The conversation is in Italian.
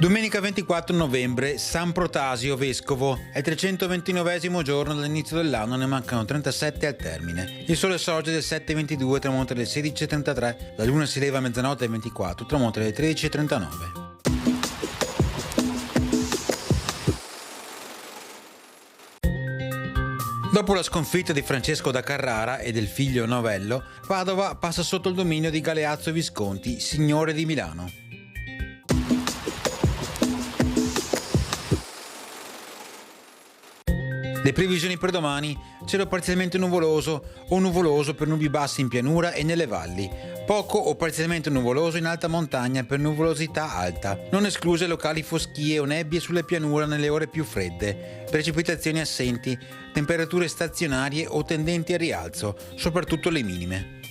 Domenica 24 novembre, San Protasio Vescovo, è il 329esimo giorno dall'inizio dell'anno, ne mancano 37 al termine. Il sole sorge alle 7:22, tramonta alle 16:33, la luna si leva a mezzanotte e 24, tramonta alle 13:39. Dopo la sconfitta di Francesco da Carrara e del figlio Novello, Padova passa sotto il dominio di Galeazzo Visconti, signore di Milano. Le previsioni per domani: cielo parzialmente nuvoloso o nuvoloso per nubi bassi in pianura e nelle valli, poco o parzialmente nuvoloso in alta montagna per nuvolosità alta, non escluse locali foschie o nebbie sulle pianure nelle ore più fredde, precipitazioni assenti, temperature stazionarie o tendenti a rialzo, soprattutto le minime.